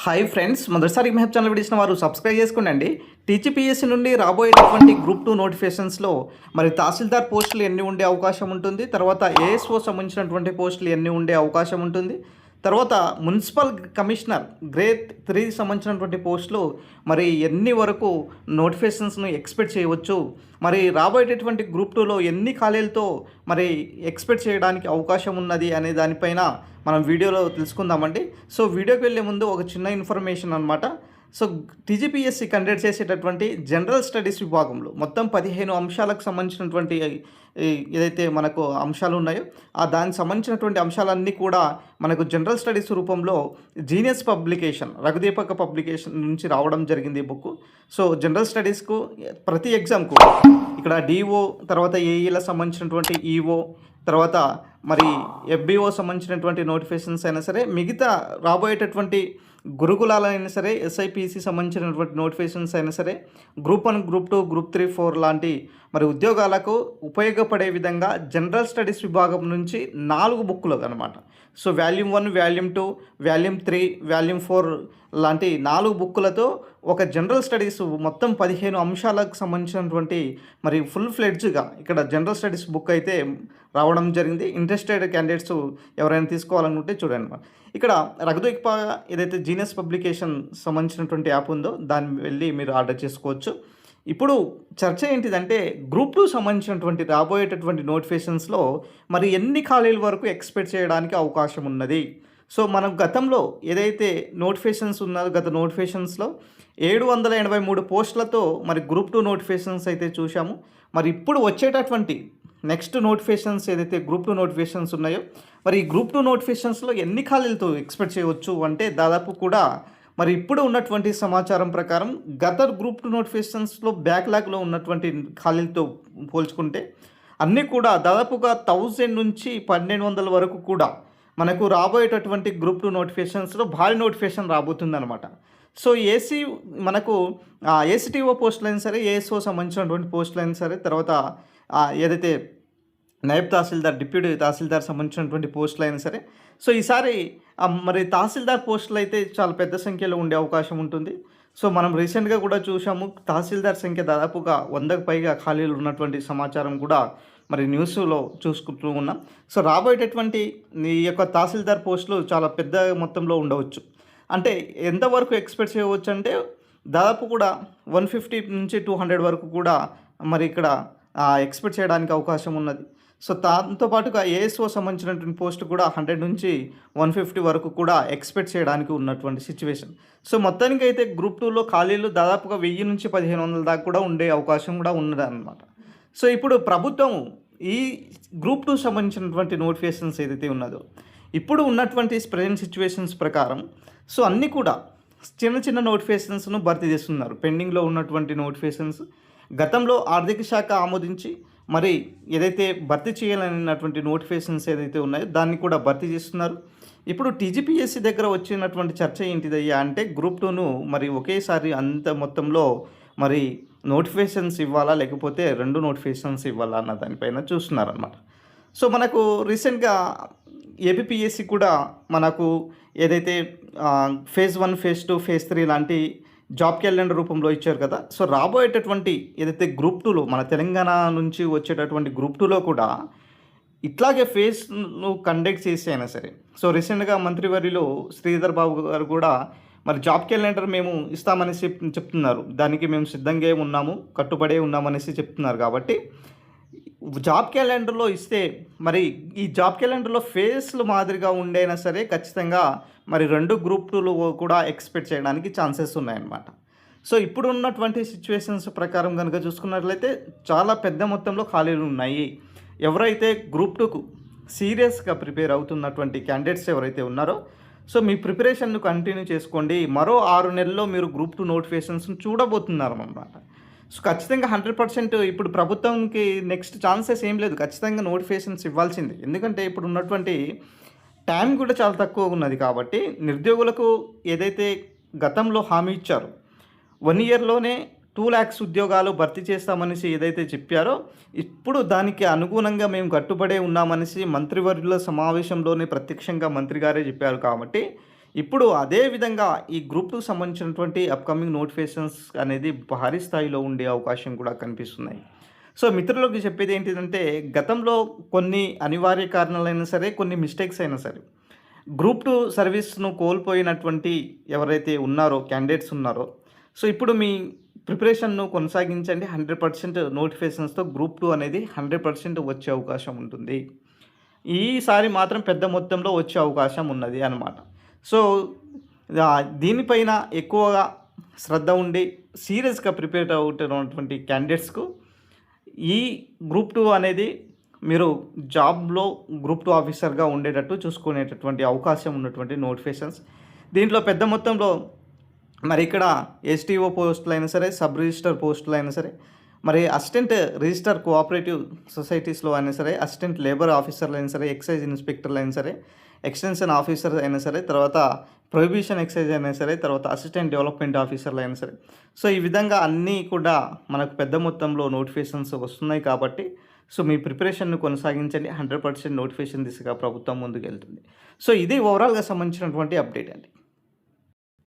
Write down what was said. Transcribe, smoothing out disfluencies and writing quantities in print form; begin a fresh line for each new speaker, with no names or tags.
Hi friends, మొదటిసారి Mehab channel వీడియోసిన వారు subscribe చేసుకోండి. టీజీపీఎస్సీ నుండి రాబోయేటటువంటి గ్రూప్ 2 నోటిఫికేషన్స్లో మరి తహసీల్దార్ పోస్టులు ఎన్ని ఉండే అవకాశం ఉంటుంది, తర్వాత ఏఎస్ఓ సంబంధించినటువంటి పోస్టులు ఎన్ని ఉండే అవకాశం ఉంటుంది, తర్వాత మున్సిపల్ కమిషనర్ గ్రేడ్ 3 సంబంధించినటువంటి పోస్టులు మరి ఎన్ని వరకు నోటిఫికేషన్స్ను ఎక్స్పెక్ట్ చేయవచ్చు, మరి రాబోయేటటువంటి గ్రూప్ 2లో ఎన్ని ఖాళీలతో మరి ఎక్స్పెక్ట్ చేయడానికి అవకాశం ఉన్నది అనే దానిపైన మనం వీడియోలో తెలుసుకుందామండి. సో వీడియోకి వెళ్ళే ముందు ఒక చిన్న ఇన్ఫర్మేషన్ అనమాట. సో టీజీపీఎస్సీ కండక్ట్ చేసేటటువంటి జనరల్ స్టడీస్ విభాగంలో మొత్తం 15 అంశాలకు సంబంధించినటువంటి ఏదైతే మనకు అంశాలు ఉన్నాయో దానికి సంబంధించినటువంటి అంశాలన్నీ కూడా మనకు జనరల్ స్టడీస్ రూపంలో జీనియస్ పబ్లికేషన్ రఘుదీపక పబ్లికేషన్ నుంచి రావడం జరిగింది ఈ బుక్. సో జనరల్ స్టడీస్కు ప్రతి ఎగ్జామ్కు ఇక్కడ డిఓ, తర్వాత ఏఈల సంబంధించినటువంటి ఈఓ, తర్వాత మరి ఎఫ్బిఓ సంబంధించినటువంటి నోటిఫికేషన్స్ అయినా సరే, మిగతా రాబోయేటటువంటి గురుకులాలైనా సరే, ఎస్ఐపిసి సంబంధించినటువంటి నోటిఫికేషన్స్ అయినా సరే, గ్రూప్ 1, గ్రూప్ 2, గ్రూప్ 3, 4 లాంటి మరి ఉద్యోగాలకు ఉపయోగపడే విధంగా జనరల్ స్టడీస్ విభాగం నుంచి 4 బుక్కులు అనమాట. So volume 1, volume 2, volume 3, volume 4 లాంటి 4 బుక్కులతో ఒక జనరల్ స్టడీస్ మొత్తం 15 అంశాలకు సంబంధించినటువంటి మరి ఫుల్ ఫ్లెడ్జ్గా ఇక్కడ జనరల్ స్టడీస్ బుక్ అయితే రావడం జరిగింది. ఇంట్రెస్టెడ్ క్యాండిడేట్స్ ఎవరైనా తీసుకోవాలనుకుంటే చూడండి. ఇక్కడ రఘుదీప ఏదైతే జీనియస్ పబ్లికేషన్ సంబంధించినటువంటి యాప్ ఉందో దాన్ని వెళ్ళి మీరు ఆర్డర్ చేసుకోవచ్చు. ఇప్పుడు చర్చ ఏంటిదంటే గ్రూప్ 2 సంబంధించినటువంటి రాబోయేటటువంటి నోటిఫికేషన్స్లో మరి ఎన్ని ఖాళీల వరకు ఎక్స్పెక్ట్ చేయడానికి అవకాశం ఉన్నది. సో మనం గతంలో ఏదైతే నోటిఫికేషన్స్ ఉన్నదో గత నోటిఫికేషన్స్లో 783 పోస్టులతో మరి గ్రూప్ 2 నోటిఫికేషన్స్ అయితే చూసాము. మరి ఇప్పుడు వచ్చేటటువంటి నెక్స్ట్ నోటిఫికేషన్స్ ఏదైతే గ్రూప్ 2 నోటిఫికేషన్స్ ఉన్నాయో మరి ఈ గ్రూప్ 2 నోటిఫికేషన్స్లో ఎన్ని ఖాళీలతో ఎక్స్పెక్ట్ చేయవచ్చు అంటే దాదాపు కూడా మరి ఇప్పుడు ఉన్నటువంటి సమాచారం ప్రకారం గత గ్రూప్ 2 నోటిఫికేషన్స్లో బ్యాక్లాగ్లో ఉన్నటువంటి ఖాళీలతో పోల్చుకుంటే అన్నీ కూడా దాదాపుగా 1000 నుంచి 1200 వరకు కూడా మనకు రాబోయేటటువంటి గ్రూప్ 2 నోటిఫికేషన్స్లో భారీ నోటిఫికేషన్ రాబోతుందన్నమాట. సో మనకు ఏసీటీఓ పోస్టులు అయినా సరే, ఏఎస్ఓ సంబంధించినటువంటి పోస్టులు అయినా సరే, తర్వాత ఏదైతే నాయబ్ తహసీల్దార్, డిప్యూటీ తహసీల్దార్ సంబంధించినటువంటి పోస్టులు అయినా సరే, సో ఈసారి మరి తహసీల్దార్ పోస్టులు అయితే చాలా పెద్ద సంఖ్యలో ఉండే అవకాశం ఉంటుంది. సో మనం రీసెంట్గా కూడా చూసాము, తహసీల్దార్ సంఖ్య దాదాపుగా 100కు పైగా ఖాళీలు ఉన్నటువంటి సమాచారం కూడా మరి న్యూస్లో చూసుకుంటూ ఉన్నాం. సో రాబోయేటటువంటి ఈ యొక్క తహసీల్దార్ పోస్టులు చాలా పెద్ద మొత్తంలో ఉండవచ్చు. అంటే ఎంతవరకు ఎక్స్పెక్ట్ చేయవచ్చు అంటే దాదాపు కూడా 150 నుంచి 200 వరకు కూడా మరి ఇక్కడ ఎక్స్పెక్ట్ చేయడానికి అవకాశం ఉన్నది. సో దాంతోపాటుగా ఏఎస్ఓ సంబంధించినటువంటి పోస్ట్ కూడా 100 నుంచి 150 వరకు కూడా ఎక్స్పెక్ట్ చేయడానికి ఉన్నటువంటి సిచ్యువేషన్. సో మొత్తానికి అయితే గ్రూప్ 2లో ఖాళీలు దాదాపుగా 1000 నుంచి 1500 దాకా కూడా ఉండే అవకాశం కూడా ఉన్నదన్నమాట. సో ఇప్పుడు ప్రభుత్వం ఈ గ్రూప్ 2 సంబంధించినటువంటి నోటిఫికేషన్స్ ఏదైతే ఉన్నదో ఇప్పుడు ఉన్నటువంటి ప్రజెంట్ సిచ్యువేషన్స్ ప్రకారం సో అన్నీ కూడా చిన్న చిన్న నోటిఫికేషన్స్ను భర్తీ చేస్తున్నారు. పెండింగ్లో ఉన్నటువంటి నోటిఫికేషన్స్ గతంలో ఆర్థిక శాఖ ఆమోదించి మరి ఏదైతే భర్తీ చేయాలనేటువంటి నోటిఫికేషన్స్ ఏదైతే ఉన్నాయో దాన్ని కూడా భర్తీ చేస్తున్నారు. ఇప్పుడు టీజీపీఎస్సీ దగ్గర వచ్చినటువంటి చర్చ ఏంటిదయ్యా అంటే గ్రూప్ 2ను మరి ఒకేసారి అంత మొత్తంలో మరి నోటిఫికేషన్స్ ఇవ్వాలా, లేకపోతే 2 నోటిఫికేషన్స్ ఇవ్వాలా అన్న దానిపైన చూస్తున్నారన్నమాట. సో మనకు రీసెంట్గా ఏపీపీఎస్సీ కూడా మనకు ఏదైతే ఫేజ్ 1, ఫేజ్ 2, ఫేజ్ 3 లాంటి జాబ్ క్యాలెండర్ రూపంలో ఇచ్చారు కదా. సో రాబోయేటటువంటి ఏదైతే గ్రూప్ 2లో మన తెలంగాణ నుంచి వచ్చేటటువంటి గ్రూప్ 2లో కూడా ఇట్లాగే ఫేజ్ను కండక్ట్ చేసి అయినా సరే, సో రీసెంట్గా మంత్రివర్యులు శ్రీధర్ బాబు గారు కూడా మరి జాబ్ క్యాలెండర్ మేము ఇస్తామనేసి చెప్తున్నారు. దానికి మేము సిద్ధంగా ఉన్నాము, కట్టుబడే ఉన్నామనేసి చెప్తున్నారు. కాబట్టి జాబ్ క్యాలెండర్లో ఇస్తే మరి ఈ జాబ్ క్యాలెండర్లో ఫేస్లు మాదిరిగా ఉండైనా సరే ఖచ్చితంగా మరి 2 గ్రూప్ 2లు కూడా ఎక్స్పెక్ట్ చేయడానికి ఛాన్సెస్ ఉన్నాయన్నమాట. సో ఇప్పుడు ఉన్నటువంటి సిచ్యువేషన్స్ ప్రకారం కనుక చూసుకున్నట్లయితే చాలా పెద్ద మొత్తంలో ఖాళీలు ఉన్నాయి. ఎవరైతే గ్రూప్ 2కు సీరియస్గా ప్రిపేర్ అవుతున్నటువంటి క్యాండిడేట్స్ ఎవరైతే ఉన్నారో సో మీ ప్రిపరేషన్ను కంటిన్యూ చేసుకోండి. మరో 6 నెలల్లో మీరు గ్రూప్ 2 నోటిఫికేషన్స్ని చూడబోతున్నారు అన్నమాట. సో ఖచ్చితంగా 100% ఇప్పుడు ప్రభుత్వంకి నెక్స్ట్ ఛాన్సెస్ ఏం లేదు, ఖచ్చితంగా నోటిఫికేషన్స్ ఇవ్వాల్సింది. ఎందుకంటే ఇప్పుడు ఉన్నటువంటి టైం కూడా చాలా తక్కువ ఉన్నది. కాబట్టి నిరుద్యోగులకు ఏదైతే గతంలో హామీ ఇచ్చారో 1 ఇయర్లోనే 2 lakhs ఉద్యోగాలు భర్తీ చేస్తామనేసి ఏదైతే చెప్పారో ఇప్పుడు దానికి అనుగుణంగా మేము కట్టుబడే ఉన్నామనేసి మంత్రివర్యుల సమావేశంలోనే ప్రత్యక్షంగా మంత్రి గారే చెప్పారు. కాబట్టి ఇప్పుడు అదే విధంగా ఈ గ్రూప్ 2 సంబంధించినటువంటి అప్‌కమింగ్ నోటిఫికేషన్స్ అనేది భారీ స్థాయిలో ఉండే అవకాశం కూడా కనిపిస్తున్నాయి. సో, మిత్రులకు చెప్పేది ఏంటిదంటే, గతంలో కొన్ని అనివార్య కారణాలైనా సరే, కొన్ని మిస్టేక్స్ అయినా సరే, గ్రూప్ 2 సర్వీస్‌ను కోల్పోయినటువంటి ఎవరైతే ఉన్నారో, క్యాండిడేట్స్ ఉన్నారో, సో, ఇప్పుడు మీ ప్రిపరేషన్‌ను కొనసాగించండి. 100% నోటిఫికేషన్స్‌తో గ్రూప్ 2 అనేది 100% వచ్చే అవకాశం ఉంటుంది. ఈసారి మాత్రం పెద్ద మొత్తంలో వచ్చే అవకాశం ఉన్నది అన్నమాట. సో, దీనిపైన ఎక్కువగా శ్రద్ధ ఉండి సీరియస్‌గా ప్రిపేర్ అవుతున్నటువంటి క్యాండిడేట్స్‌కు ఈ గ్రూప్ 2 అనేది మీరు జాబ్‌లో గ్రూప్ 2 ఆఫీసర్‌గా ఉండేటట్టు చూసుకునేటటువంటి అవకాశం ఉన్నటువంటి నోటిఫికేషన్స్. దీంట్లో పెద్ద మొత్తంలో మరి ఇక్కడ ఎస్‌టీఓ పోస్టులైనా సరే, సబ్ రిజిస్టర్ పోస్టులైనా సరే, మరి అసిస్టెంట్ రిజిస్టర్ కోఆపరేటివ్ సొసైటీస్‌లో అయినా సరే, అసిస్టెంట్ లేబర్ ఆఫీసర్లు అయినా సరే, ఎక్సైజ్ ఇన్స్‌పెక్టర్లు అయినా సరే, ఎక్స్‌టెన్షన్ ఆఫీసర్ అయినా సరే, తర్వాత ప్రొహిబిషన్ ఎక్సైజ్ అయినా సరే, తర్వాత అసిస్టెంట్ డెవలప్‌మెంట్ ఆఫీసర్లు అయినా సరే. సో, ఈ విధంగా అన్నీ కూడా మనకు పెద్ద మొత్తంలో నోటిఫికేషన్స్ వస్తున్నాయి కాబట్టి, సో, మీ ప్రిపరేషన్‌ను కొనసాగించండి. 100% నోటిఫికేషన్ దిశగా ప్రభుత్వం ముందుకెళ్తుంది. సో, ఇది ఓవరాల్‌గా సంబంధించినటువంటి అప్డేట్ అండి.